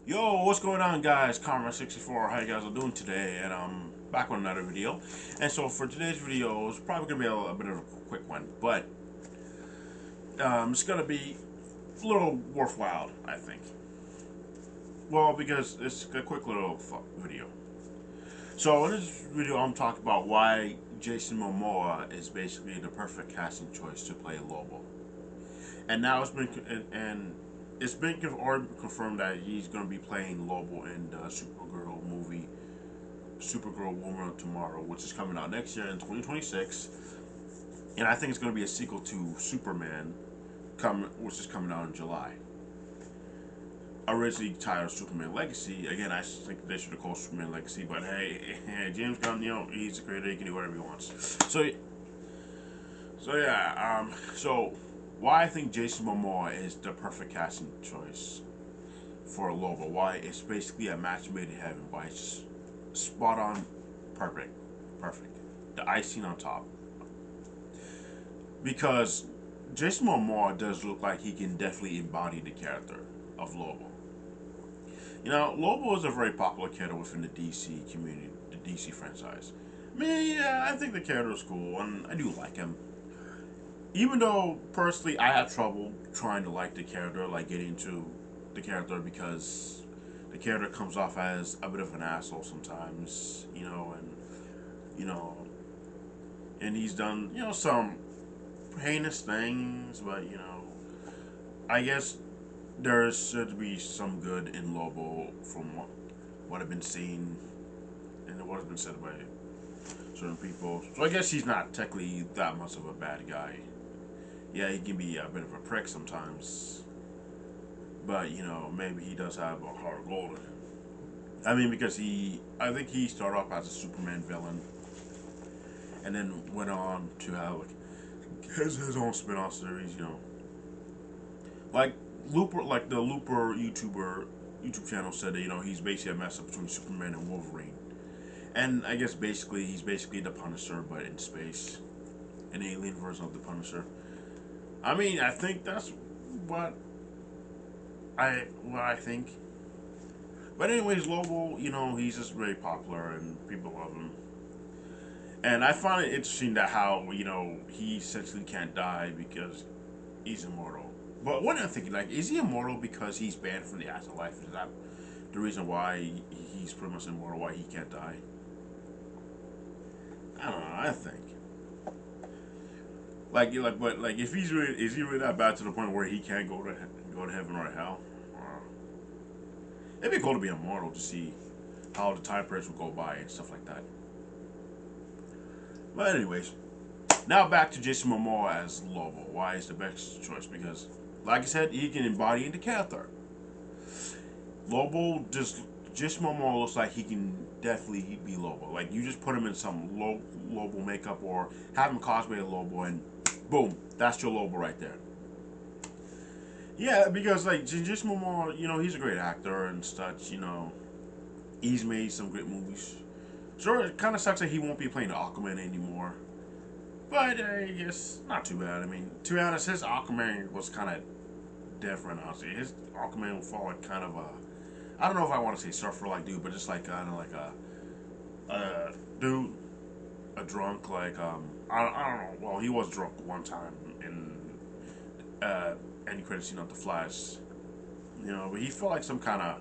Yo, what's going on, guys? Karma64, how you guys are doing today? And I'm back with another video. And so for today's video, it's probably gonna be a bit of a quick one, but it's gonna be a little worthwhile, I think. Well, because it's a quick little video. So in this video, I'm talking about why Jason Momoa is basically the perfect casting choice to play Lobo. And now it's been already confirmed that he's going to be playing Lobo in the Supergirl movie, Supergirl Woman of Tomorrow, which is coming out next year in 2026. And I think it's going to be a sequel to Superman, which is coming out in July. Originally titled Superman Legacy. Again, I think they should have called Superman Legacy, but hey, James Gunn, he's a creator, he can do whatever he wants. So why I think Jason Momoa is the perfect casting choice for Lobo. Why it's basically a match made in heaven. Why it's just spot on, perfect. The icing on top. Because Jason Momoa does look like he can definitely embody the character of Lobo. Lobo is a very popular character within the DC community, the DC franchise. I mean, yeah, I think the character is cool, and I do like him. Even though, personally, I have trouble trying to like the character, like getting into the character, because the character comes off as a bit of an asshole sometimes, you know, and he's done, some heinous things, but, I guess there should be some good in Lobo from what I've been seeing and what has been said by certain people. So I guess he's not technically that much of a bad guy. Yeah, he can be a bit of a prick sometimes, but maybe he does have a heart of gold in him. I mean, because I think he started off as a Superman villain, and then went on to have his own spin-off series. Like like the Looper YouTube channel said that he's basically a mess up between Superman and Wolverine, and I guess he's basically the Punisher, but in space, an alien version of the Punisher. I mean, I think that's what I think. But anyways, Lobo, he's just very popular and people love him. And I find it interesting that how he essentially can't die because he's immortal. But what I'm thinking, like, is he immortal because he's banned from the afterlife? Is that the reason why he's pretty much immortal? Why he can't die? I don't know. I think. But if is he really that bad to the point where he can't go to heaven or hell? It'd be cool to be immortal to see how the time periods will go by and stuff like that. But anyways, now back to Jason Momoa as Lobo. Why is the best choice? Because, like I said, he can embody the character. Lobo Jason Momoa looks like he can definitely be Lobo. Like, you just put him in some Lobo makeup or have him cosplay a Lobo and boom, that's your Lobo right there. Yeah, because like Jason Momoa, he's a great actor and such. He's made some great movies. Sure, it kind of sucks that he won't be playing Aquaman anymore, but I guess not too bad. I mean, to be honest, his Aquaman was kind of different. Honestly, his Aquaman would fall like kind of a, I don't know if I want to say surfer like dude, but just like kind of like a dude, a drunk like I don't know. Well, he was drunk one time in any credit scene of the Flash, but he felt like some kind of,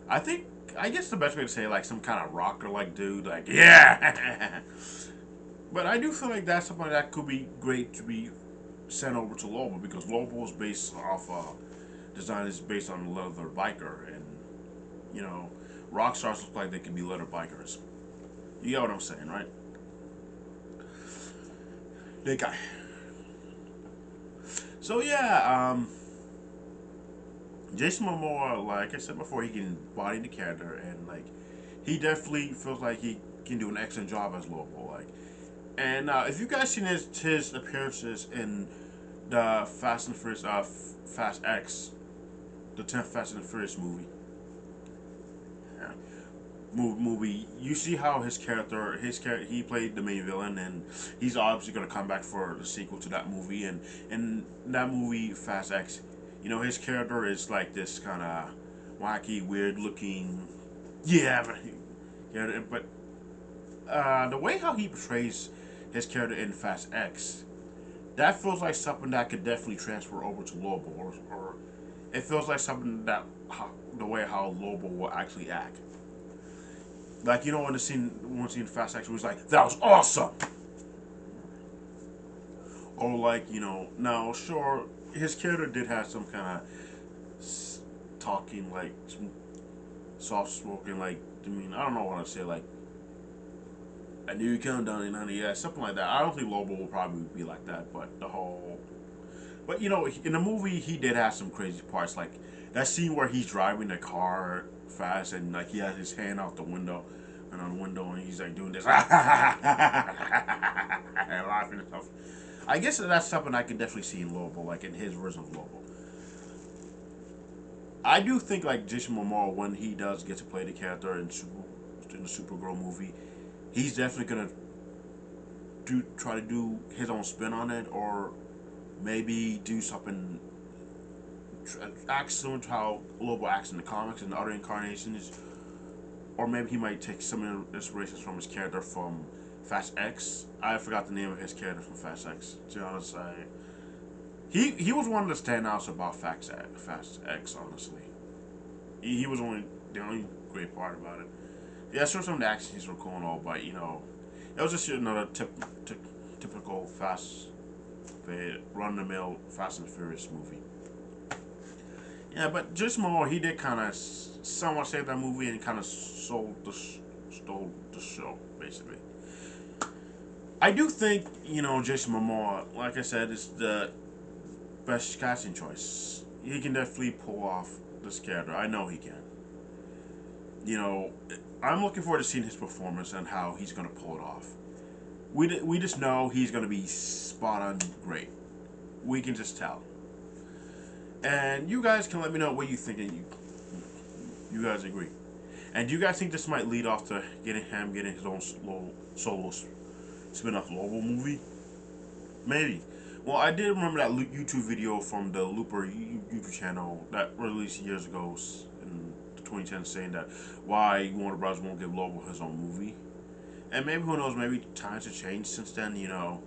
I guess the best way to say it, like some kind of rocker like dude, like yeah. But I do feel like that's something that could be great to be sent over to Lobo, because Lobo is based off design is based on leather biker, and rock stars look like they can be leather bikers. You get what I'm saying, right? They guy. So yeah, Jason Momoa, like I said before, he can body the character, and like he definitely feels like he can do an excellent job as Lobo. Like, and if you guys seen his appearances in the Fast and Furious, Fast X, the 10th Fast and Furious movie, yeah, movie, you see how he played the main villain, and he's obviously gonna come back for the sequel to that movie, and in that movie Fast X, his character is like this kind of wacky, weird looking. Yeah, but the way how he portrays his character in Fast X, that feels like something that could definitely transfer over to Lobo, or it feels like something that the way how Lobo will actually act. Like, in the scene, one scene in Fast X, where he's like, "That was awesome," or like, now sure, his character did have some kind of talking, like some soft spoken, like, I don't know what to say, like, "I knew you couldn't done it, honey," yeah, something like that. I don't think Lobo will probably be like that, but in the movie, he did have some crazy parts, like that scene where he's driving the car fast and like he has his hand out the window, and on the window, and he's like doing this, and laughing and stuff. I guess that's something I could definitely see in Lobo, like in his version of Lobo. I do think like Jason Momoa, when he does get to play the character in the Supergirl movie, he's definitely gonna try to do his own spin on it, or maybe do something act similar to how Lobo acts in the comics and the other incarnations, or maybe he might take some inspirations from his character from Fast X. I forgot the name of his character from Fast X. To be honest, he was one of the standouts about Fast X. Honestly, he was the only great part about it. Yeah, sure, some of the action scenes were cool and all, but it was just another typical run the mill Fast and Furious movie. Yeah, but Jason Momoa, he did kind of somewhat save that movie and kind of stole the show, basically. I do think, Jason Momoa, like I said, is the best casting choice. He can definitely pull off this character. I know he can. I'm looking forward to seeing his performance and how he's going to pull it off. We just know he's going to be spot on great. We can just tell. And you guys can let me know what you think, and you guys agree. And do you guys think this might lead off to getting his own solo spin-off Lobo movie? Maybe. Well, I did remember that YouTube video from the Looper YouTube channel that released years ago in 2010, saying that why Warner Bros. Won't give Lobo his own movie. And maybe, who knows, maybe times have changed since then, Yeah,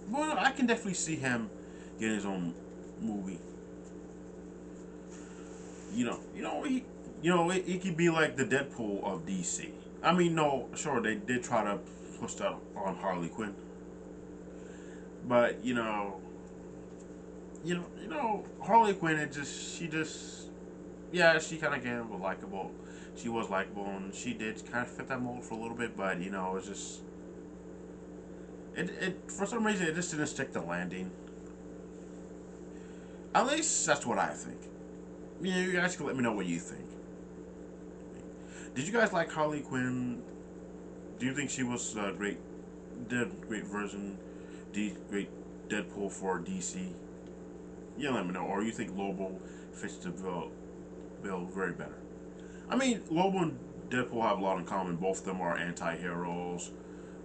well, I can definitely see him getting his own movie. It could be like the Deadpool of DC. I mean, no, sure, they did try to push that on Harley Quinn, but Harley Quinn, yeah, she kind of became likable. She was likable, and she did kind of fit that mold for a little bit, but it's just it for some reason it just didn't stick the landing. At least that's what I think. You guys can let me know what you think. Did you guys like Harley Quinn? Do you think she was a great version, great Deadpool for DC? Yeah, let me know. Or you think Lobo fits the bill very better? I mean, Lobo and Deadpool have a lot in common. Both of them are anti-heroes.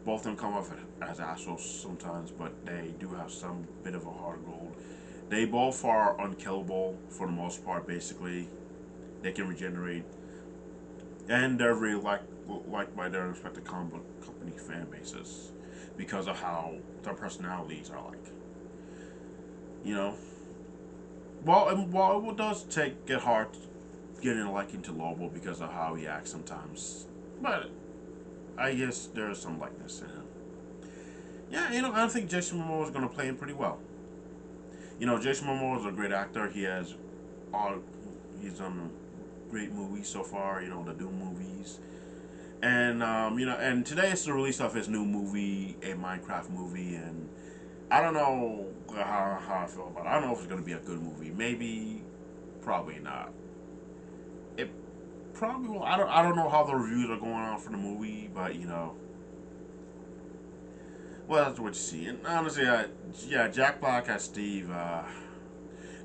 Both of them come off as assholes sometimes, but they do have some bit of a heart of gold. They both are unkillable for the most part, basically. They can regenerate. And they're really liked by their respective comic book company fan bases because of how their personalities are like. You know? While it does get hard getting a liking to Lobo because of how he acts sometimes. But I guess there's some likeness in him. Yeah, I don't think Jason Momoa is going to play him pretty well. Jason Momoa is a great actor. He's done great movies so far. The Doom movies, and and today is the release of his new movie, a Minecraft movie, and I don't know how I feel about it. I don't know if it's going to be a good movie. Maybe, probably not. It probably will. I don't know how the reviews are going on for the movie, but well, that's what you see. And honestly, yeah, Jack Black as Steve.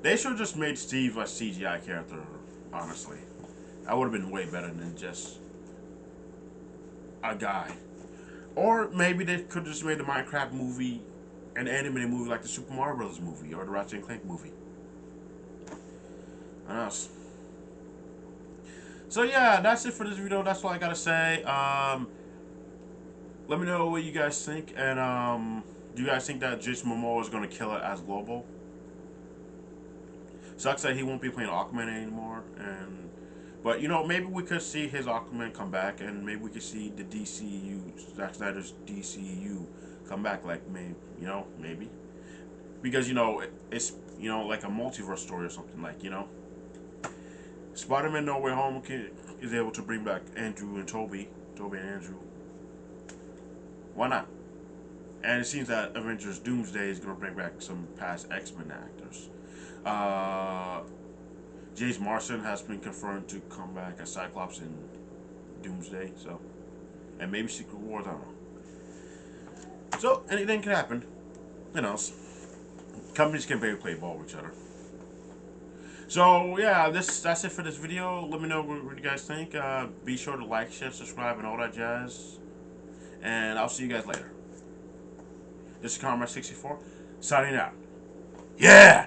They should have just made Steve a CGI character. Honestly, that would have been way better than just a guy. Or maybe they could have just made the Minecraft movie an animated movie like the Super Mario Bros. Movie or the Ratchet and Clank movie. And us. So yeah, that's it for this video. That's all I gotta say. Let me know what you guys think, and do you guys think that Jason Momoa is gonna kill it as Lobo? Sucks that he won't be playing Aquaman anymore, and but you know, maybe we could see his Aquaman come back, and maybe we could see the DCU, Zack Snyder's DCU, come back. Like maybe, you know, maybe because you know it's like a multiverse story or something, like, you know. Spider-Man No Way Home is able to bring back Andrew and Toby and Andrew. Why not? And it seems that Avengers Doomsday is going to bring back some past X-Men actors. James Marsden has been confirmed to come back as Cyclops in Doomsday, so, and maybe Secret Wars, I don't know. So anything can happen. Who knows? Companies can barely play ball with each other. So yeah, that's it for this video. Let me know what you guys think. Be sure to like, share, subscribe, and all that jazz. And I'll see you guys later. This is Comrade 64 signing out. Yeah!